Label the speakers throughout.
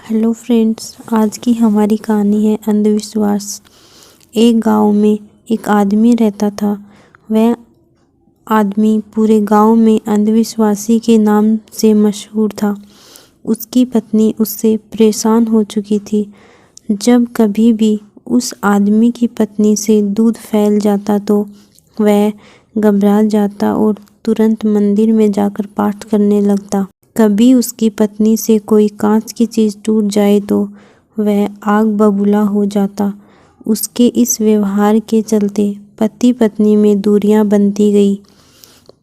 Speaker 1: Hello friends, आज की हमारी कहानी है अंधविश्वास। एक गांव में एक आदमी रहता था। वह आदमी पूरे गांव में अंधविश्वासी के नाम से मशहूर था। उसकी पत्नी उससे परेशान हो चुकी थी। जब कभी भी उस आदमी की पत्नी से दूध फैल जाता तो वह घबरा जाता और तुरंत मंदिर में जाकर पाठ करने लगता। कभी उसकी पत्नी से कोई कांच की चीज़ टूट जाए तो वह आग बबूला हो जाता। उसके इस व्यवहार के चलते पति पत्नी में दूरियां बनती गई।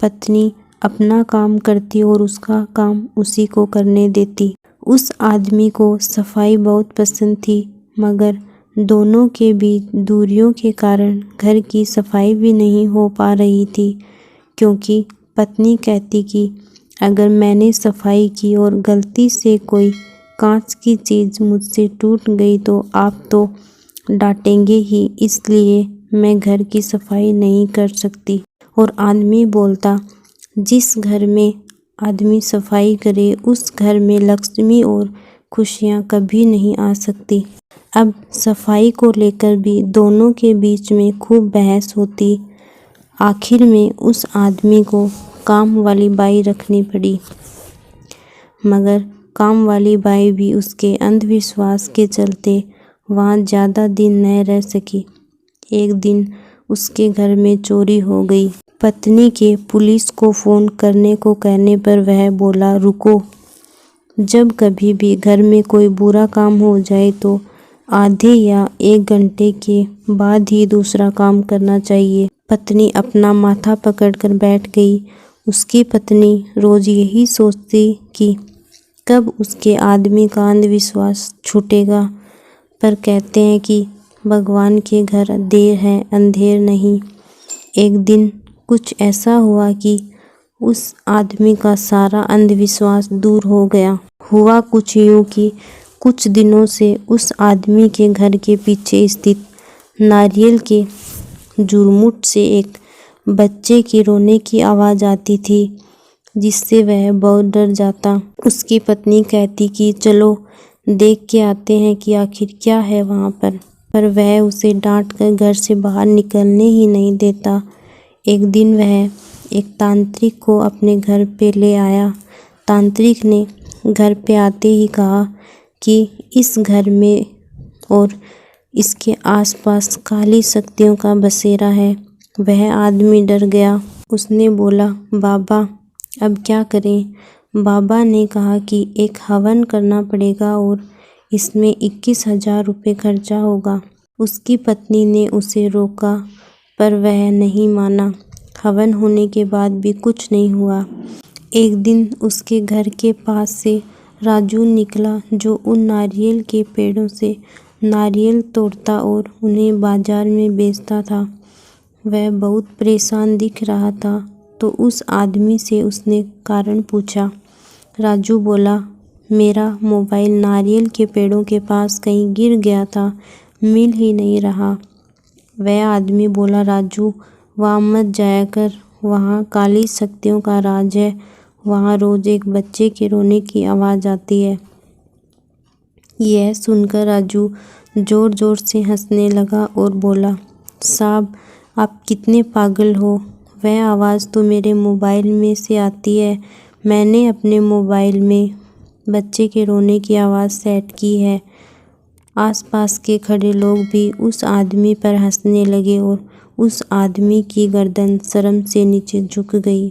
Speaker 1: पत्नी अपना काम करती और उसका काम उसी को करने देती। उस आदमी को सफाई बहुत पसंद थी, मगर दोनों के बीच दूरियों के कारण घर की सफाई भी नहीं हो पा रही थी, क्योंकि पत्नी कहती कि अगर मैंने सफाई की और गलती से कोई कांच की चीज़ मुझसे टूट गई तो आप तो डांटेंगे ही, इसलिए मैं घर की सफाई नहीं कर सकती। और आदमी बोलता, जिस घर में आदमी सफाई करे उस घर में लक्ष्मी और खुशियाँ कभी नहीं आ सकती। अब सफाई को लेकर भी दोनों के बीच में खूब बहस होती। आखिर में उस आदमी को काम वाली बाई रखनी पड़ी, मगर काम वाली बाई भी उसके अंधविश्वास के चलते वहाँ ज़्यादा दिन न रह सकी। एक दिन उसके घर में चोरी हो गई। पत्नी के पुलिस को फ़ोन करने को कहने पर वह बोला, रुको, जब कभी भी घर में कोई बुरा काम हो जाए तो आधे या 1 घंटे के बाद ही दूसरा काम करना चाहिए। पत्नी अपना माथा पकड़कर बैठ गई। उसकी पत्नी रोज़ यही सोचती कि कब उसके आदमी का अंधविश्वास छूटेगा, पर कहते हैं कि भगवान के घर देर है अंधेर नहीं। एक दिन कुछ ऐसा हुआ कि उस आदमी का सारा अंधविश्वास दूर हो गया। हुआ कुछ यूँ कि कुछ दिनों से उस आदमी के घर के पीछे स्थित नारियल के झुरमुट से एक बच्चे की रोने की आवाज़ आती थी, जिससे वह बहुत डर जाता। उसकी पत्नी कहती कि चलो देख के आते हैं कि आखिर क्या है वहाँ पर वह उसे डांट कर घर से बाहर निकलने ही नहीं देता। एक दिन वह एक तांत्रिक को अपने घर पे ले आया। तांत्रिक ने घर पे आते ही कहा कि इस घर में और इसके आसपास काली शक्तियों का बसेरा है। वह आदमी डर गया। उसने बोला, बाबा अब क्या करें? बाबा ने कहा कि एक हवन करना पड़ेगा और इसमें 21,000 रुपये खर्चा होगा। उसकी पत्नी ने उसे रोका, पर वह नहीं माना। हवन होने के बाद भी कुछ नहीं हुआ। एक दिन उसके घर के पास से राजू निकला, जो उन नारियल के पेड़ों से नारियल तोड़ता और उन्हें बाजार में बेचता था। वह बहुत परेशान दिख रहा था, तो उस आदमी से उसने कारण पूछा। राजू बोला, मेरा मोबाइल नारियल के पेड़ों के पास कहीं गिर गया था, मिल ही नहीं रहा। वह आदमी बोला, राजू वहाँ मत जाया कर, वहाँ काली शक्तियों का राज है। वहाँ रोज़ एक बच्चे के रोने की आवाज़ आती है। यह सुनकर राजू ज़ोर ज़ोर से हंसने लगा और बोला, साहब आप कितने पागल हो, वह आवाज़ तो मेरे मोबाइल में से आती है। मैंने अपने मोबाइल में बच्चे के रोने की आवाज़ सेट की है। आसपास के खड़े लोग भी उस आदमी पर हंसने लगे और उस आदमी की गर्दन शर्म से नीचे झुक गई।